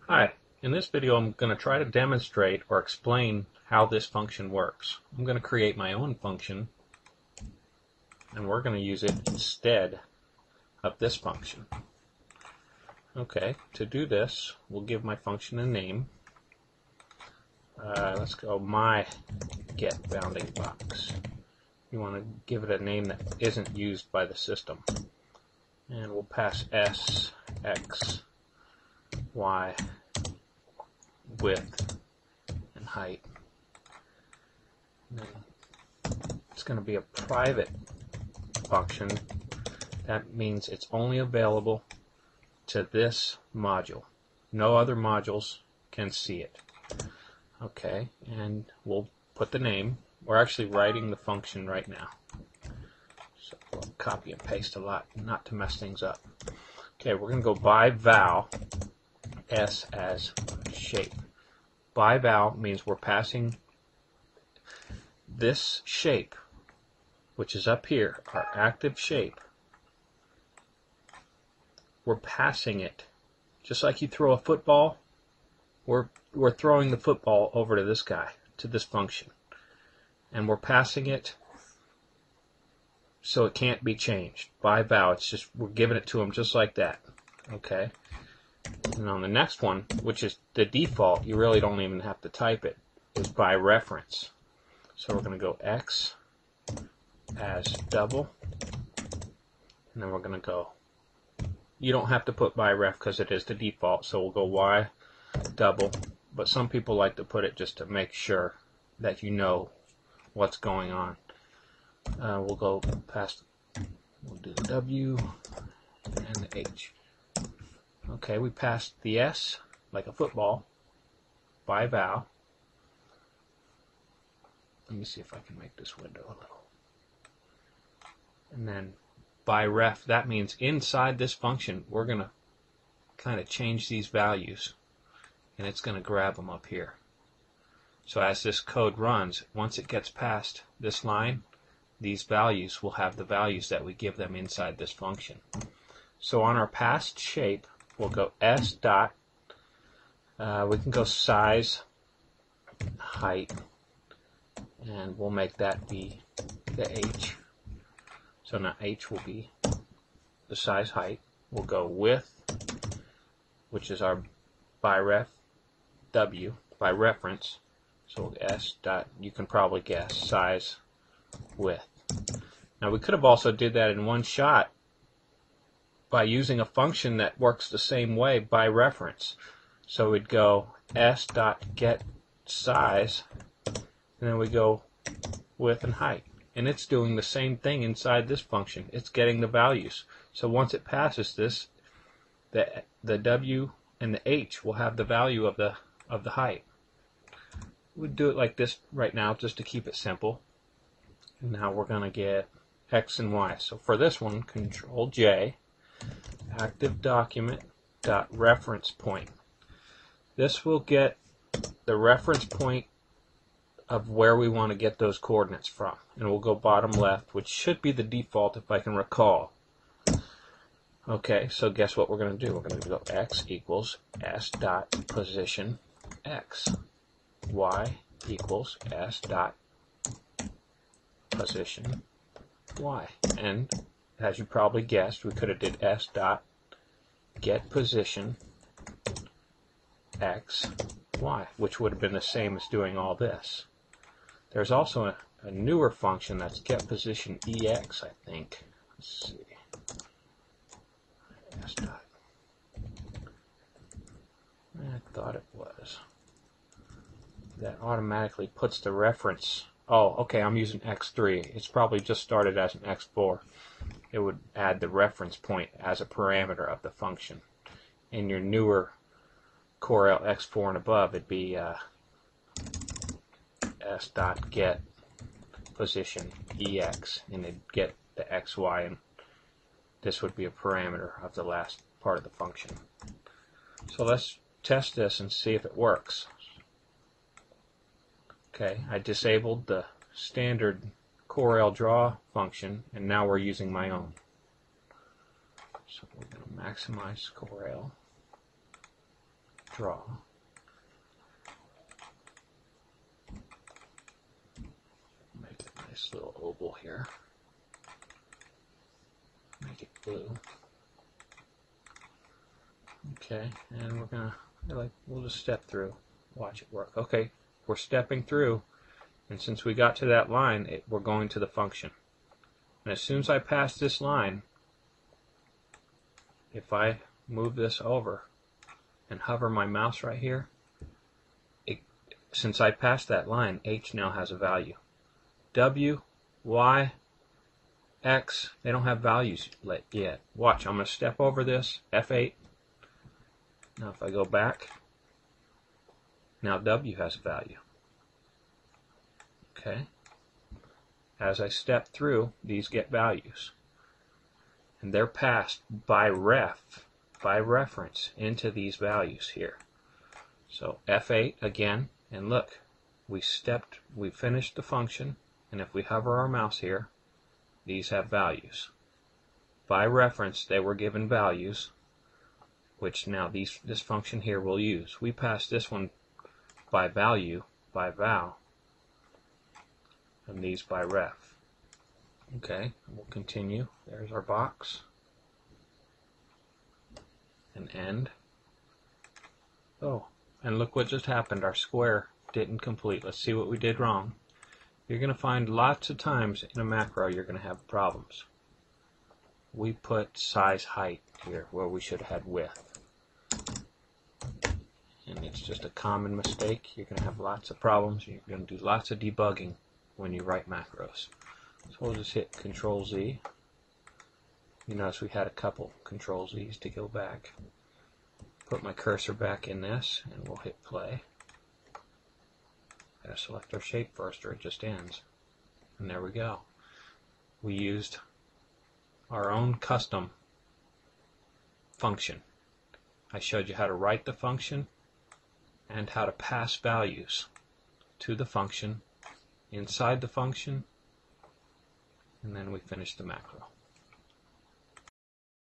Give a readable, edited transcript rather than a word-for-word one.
Hi, in this video I'm going to try to demonstrate or explain how this function works. I'm going to create my own function and we're going to use it instead of this function. Okay, to do this we'll give my function a name. Let's go my get bounding box. You want to give it a name that isn't used by the system. And we'll pass s, x, y, width, and height. And then it's going to be a private function. That means it's only available to this module. No other modules can see it. Okay, and we'll put the name. We're actually writing the function right now. So we'll copy and paste a lot, not to mess things up. Okay, we're going to go by val, s as shape. By val means we're passing this shape, which is up here, our active shape. We're passing it. Just like you throw a football, we're throwing the football over to this guy, to this function. And we're passing it so it can't be changed. By val, it's just, we're giving it to him just like that. Okay? And on the next one, which is the default, you really don't even have to type it, is by reference. So we're going to go x as double, and then we're going to go, you don't have to put by ref because it is the default, so we'll go y double, but some people like to put it just to make sure that you know what's going on. We'll go past, we'll do the w and the h. Okay, we passed the s, like a football, by val. Let me see if I can make this window a little. And then by ref, that means inside this function, we're going to kind of change these values, and it's going to grab them up here. So as this code runs, once it gets past this line, these values will have the values that we give them inside this function. So on our passed shape, we'll go s dot, we can go size, height, and we'll make that be the h. So now h will be the size height. We'll go width, which is our by ref, w, by reference. So s dot, you can probably guess, size, width. Now we could have also did that in one shot by using a function that works the same way by reference. So we'd go s dot get size, and then we go width and height. And it's doing the same thing inside this function. It's getting the values. So once it passes this, the w and the h will have the value of the height. We'd do it like this right now just to keep it simple. And now we're going to get x and y. So for this one, Control J, active document dot reference point. This will get the reference point of where we want to get those coordinates from. And we'll go bottom left, which should be the default if I can recall. Okay, so guess what we're going to do? We're going to go x equals s dot position x. Y equals s dot position y. And as you probably guessed, we could have did s dot get position x y, which would have been the same as doing all this. There's also a newer function that's get position ex, I think. Let's see. S dot. I thought it was. That automatically puts the reference. Oh, okay, I'm using x3. It's probably just started as an x4. It would add the reference point as a parameter of the function. In your newer Corel x4 and above, it'd be s dot get position ex, and it'd get the xy, and this would be a parameter of the last part of the function. So let's test this and see if it works. Okay, I disabled the standard CorelDraw function, and now we're using my own. So we're going to maximize Corel. draw. Make a nice little oval here. Make it blue. Okay, and we're gonna we'll just step through. Watch it work. Okay, we're stepping through, and since we got to that line, we're going to the function. And as soon as I pass this line, if I move this over and hover my mouse right here, since I passed that line, H now has a value. W, Y, X, they don't have values yet. Watch, I'm going to step over this, F8. Now if I go back, now W has a value. Okay. As I step through, these get values. And they're passed by reference into these values here. So F8 again, and look, we finished the function, and if we hover our mouse here, these have values. By reference, they were given values, which now this function here will use. We pass this one by value, by val, and these by ref. Okay, we'll continue. There's our box. And end. Oh, and look what just happened. Our square didn't complete. Let's see what we did wrong. You're going to find lots of times in a macro you're going to have problems. We put size height here where we should have had width. And it's just a common mistake. You're going to have lots of problems. You're going to do lots of debugging when you write macros. So we'll just hit Control Z. You notice we had a couple Control Z's to go back. Put my cursor back in this, and we'll hit play. Gotta select our shape first or it just ends. And there we go. We used our own custom function. I showed you how to write the function and how to pass values to the function, inside the function, and then we finished the macro.